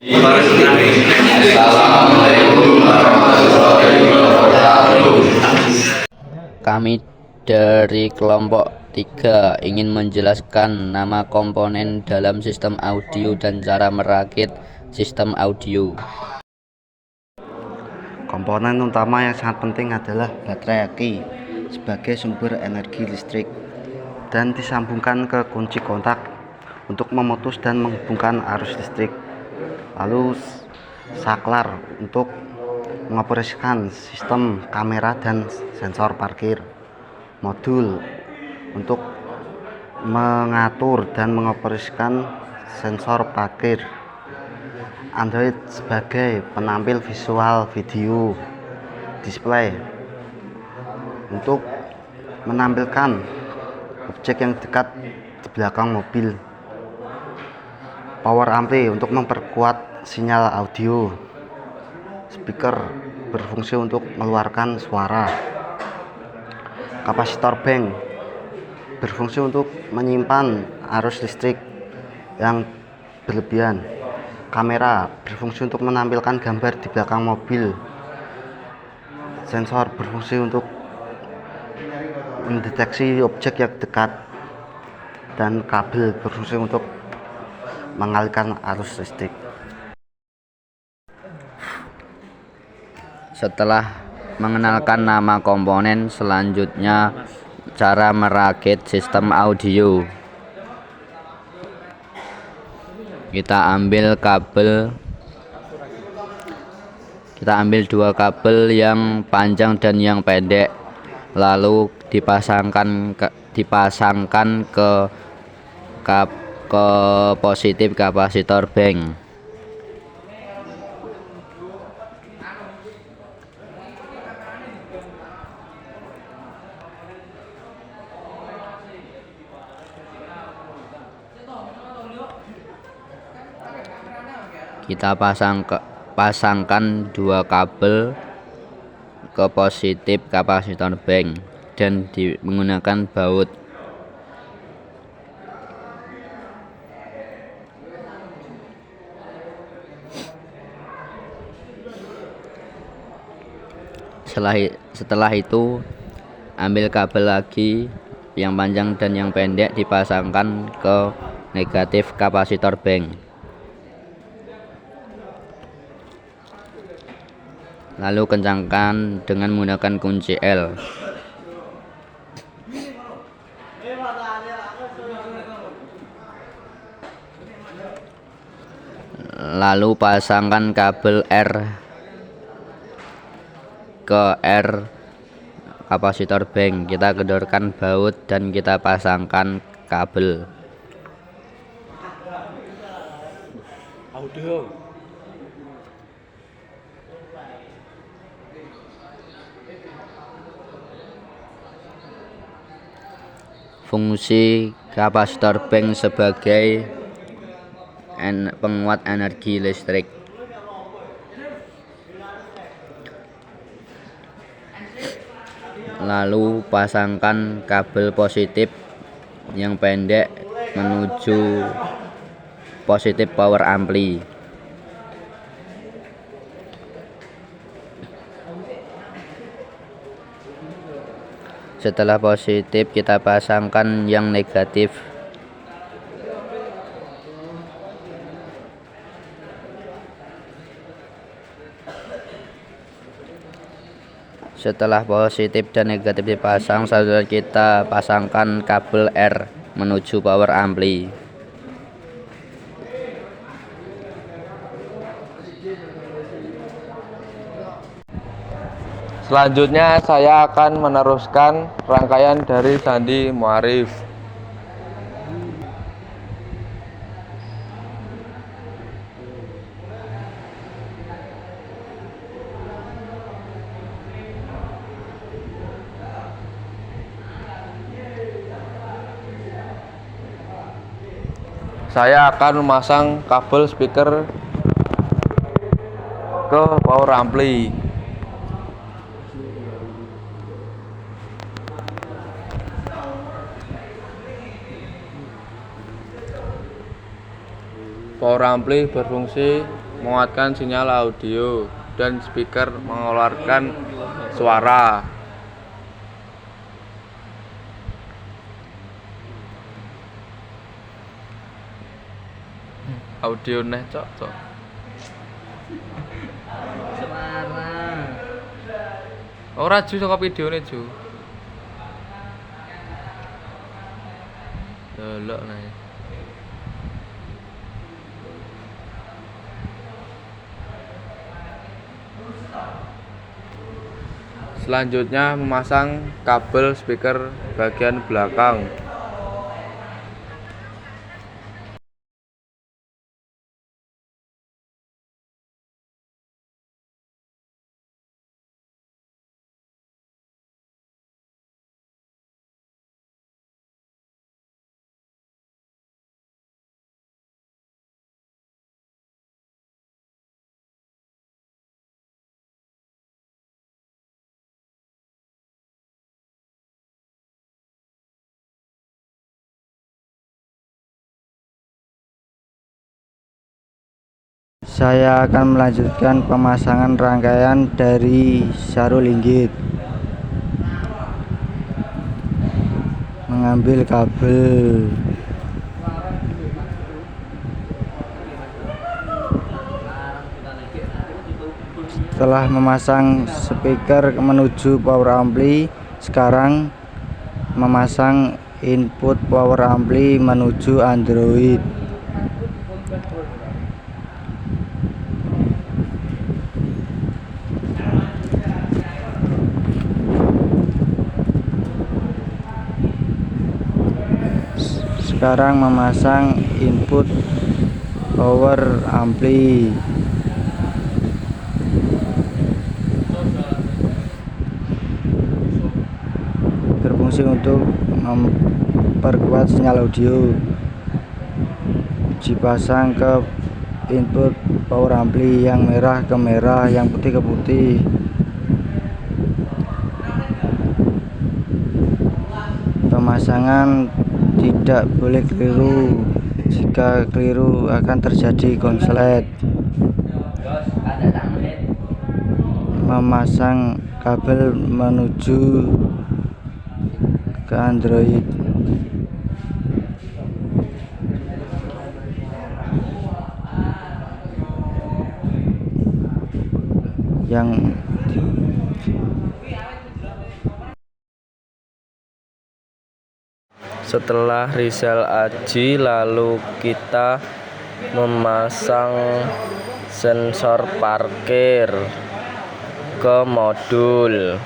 Kami dari kelompok 3 ingin menjelaskan nama komponen dalam sistem audio dan cara merakit sistem audio. Komponen utama yang sangat penting adalah baterai aki sebagai sumber energi listrik dan disambungkan ke kunci kontak untuk memutus dan menghubungkan arus listrik. Lalu saklar untuk mengoperasikan sistem kamera dan sensor parkir. Modul untuk mengatur dan mengoperasikan sensor parkir. Android sebagai penampil visual video. Display untuk menampilkan objek yang dekat di belakang mobil. Power ampli untuk memperkuat sinyal audio. Speaker berfungsi untuk mengeluarkan suara. Kapasitor bank berfungsi untuk menyimpan arus listrik yang berlebihan. Kamera berfungsi untuk menampilkan gambar di belakang mobil. Sensor berfungsi untuk mendeteksi objek yang dekat, dan kabel berfungsi untuk mengalirkan arus listrik. Setelah mengenalkan nama komponen, selanjutnya cara merakit sistem audio. Kita ambil dua kabel yang panjang dan yang pendek, lalu dipasangkan ke positif kapasitor bank. Kita pasangkan dua kabel ke positif kapasitor bank dan menggunakan baut. Setelah itu ambil kabel lagi yang panjang dan yang pendek, dipasangkan ke negatif kapasitor bank. Lalu kencangkan dengan menggunakan kunci L. Lalu pasangkan kabel R ke R kapasitor bank. Kita gedorkan baut dan kita pasangkan kabel. Fungsi kapasitor bank sebagai penguat energi listrik. Lalu pasangkan kabel positif yang pendek menuju positif power ampli. Setelah positif, kita pasangkan yang negatif. Setelah positif dan negatif dipasang, selanjutnya kita pasangkan kabel R menuju power ampli. Selanjutnya saya akan meneruskan rangkaian dari Sandi Muarif. Saya akan memasang kabel speaker ke power ampli. Power ampli berfungsi menguatkan sinyal audio, dan speaker mengeluarkan suara. Audio neh cok. Ora ju saka videone ju. Delok nih. Selanjutnya memasang kabel speaker bagian belakang. Saya akan melanjutkan pemasangan rangkaian dari sarung linggit. Mengambil kabel. Setelah memasang speaker menuju power ampli, sekarang memasang input power ampli menuju Android. Sekarang memasang input power ampli. Berfungsi untuk memperkuat sinyal audio. Dipasang ke input power ampli, yang merah ke merah, yang putih ke putih. Pemasangan tidak boleh keliru. Jika keliru akan terjadi konslet. Memasang kabel menuju ke Android. Yang Setelah Rizal Aji, lalu kita memasang sensor parkir ke modul.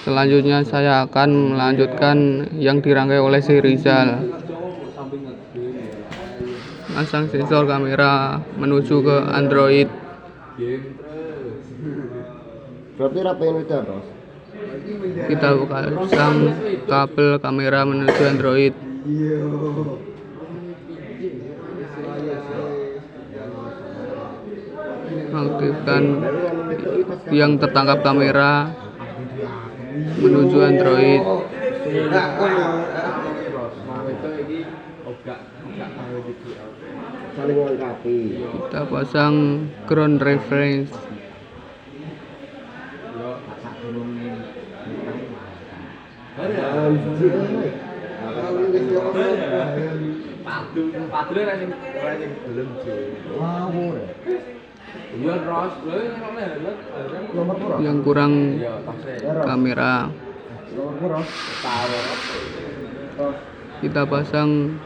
Selanjutnya saya akan melanjutkan yang dirangkai oleh si Rizal. Pasang sensor kamera menuju ke Android. Berarti rapain itu terus. Kita pasang kabel kamera menuju Android. Aktifkan yang tertangkap kamera menuju Android. Kita pasang ground reference. Yang kurang kamera. Kita pasang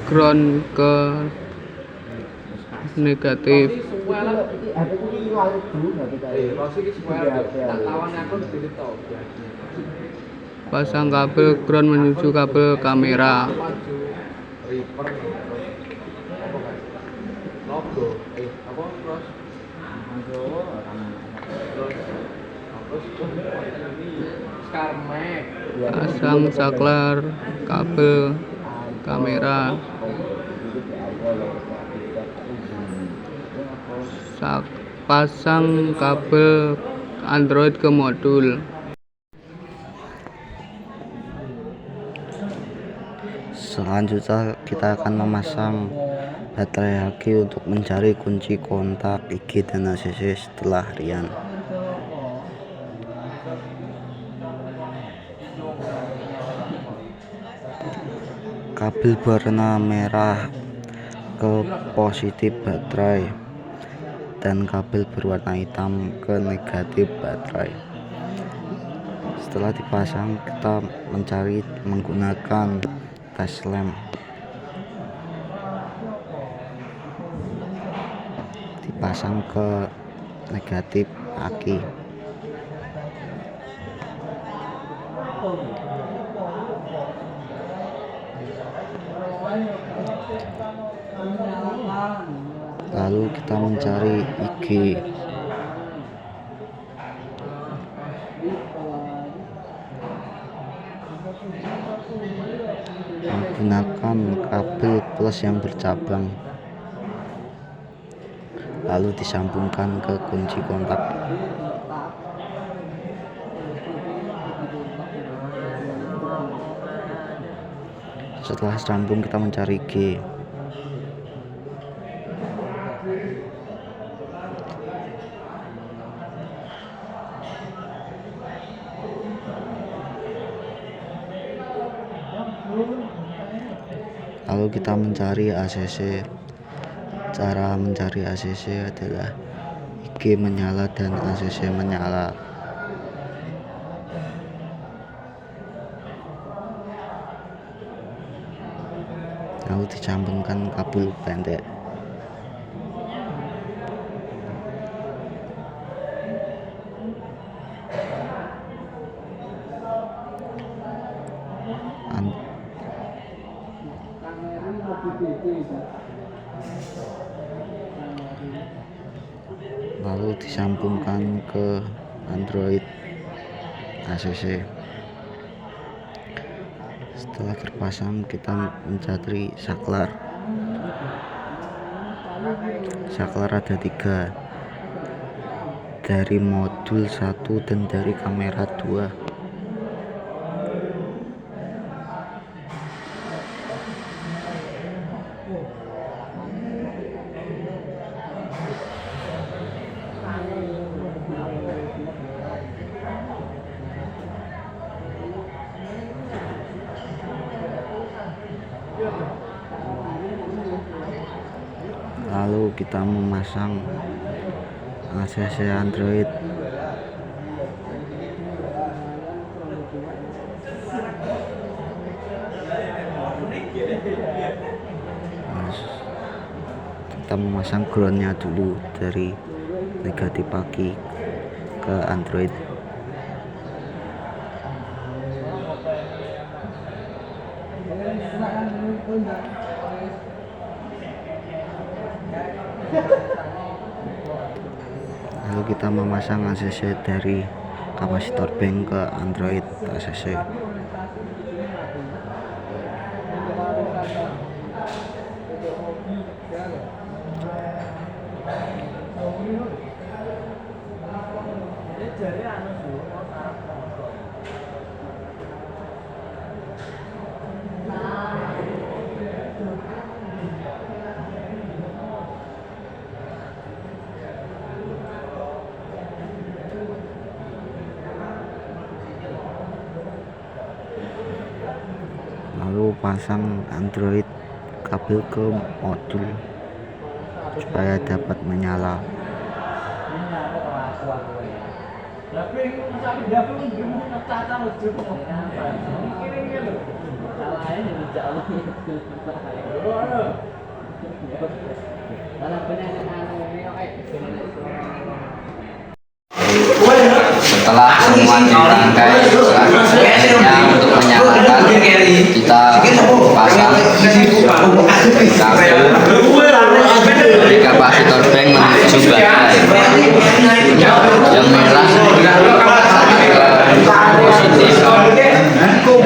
ground ke negatif. pasang kabel ground menuju kabel kamera. Pasang saklar kabel kamera. Pasang kabel Android ke modul. Selanjutnya kita akan memasang baterai aki untuk mencari kunci kontak IG dan ACC setelah harian. Kabel berwarna merah ke positif baterai dan kabel berwarna hitam ke negatif baterai. Setelah dipasang, kita mencari menggunakan tes lamp. Dipasang ke negatif aki. Lalu kita mencari IG. Menggunakan kabel plus yang bercabang, lalu disambungkan ke kunci kontak. Setelah sambung, kita mencari G. Lalu kita mencari ACC. Cara mencari ACC adalah IG menyala dan ACC menyala. Lalu disambungkan kabel pendek. Lalu disambungkan ke Android ACC. Setelah terpasang, kita mencari saklar. Saklar ada 3, dari modul 1 dan dari kamera 2. Lalu kita memasang ACC Android. Kita memasang groundnya dulu dari negatif aki ke Android. Lalu kita memasang ACC dari kapasitor bank ke Android ACC. Lalu pasang Android kabel ke modul supaya dapat menyala. Setelah semua dirangkai, Selanjutnya untuk menyalakan kita pasang kabel dari kapasitor bank menuju baterai. Yang merah pasangkan ke positif,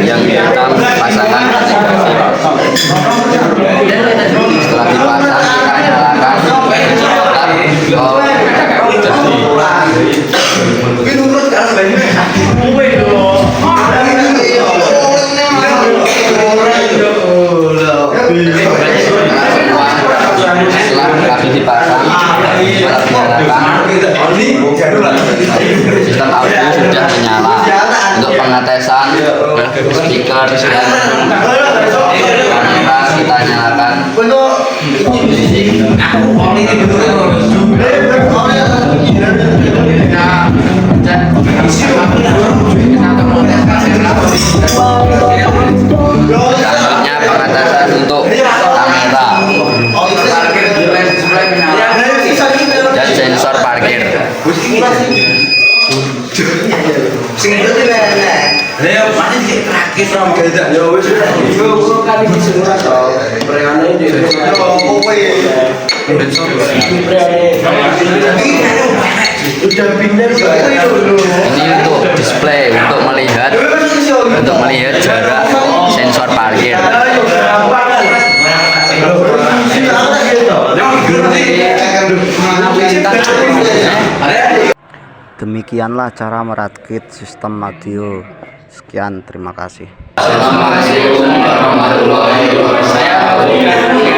yang hitam pasangkan ke negatif. Setelah dipasang kita nyalakan putar ke jadi. Setelah kabel dipasang, alat dinyalakan, sistem audio sudah menyala. Untuk pengetesan speaker dan kamera kita nyalakan. Selanjutnya pengetesan untuk kamera dan sensor parkir. Ini untuk display, untuk melihat jarak sensor parkir. Demikianlah cara merakit sistem audio. Sekian, terima kasih. Assalamualaikum warahmatullahi wabarakatuh.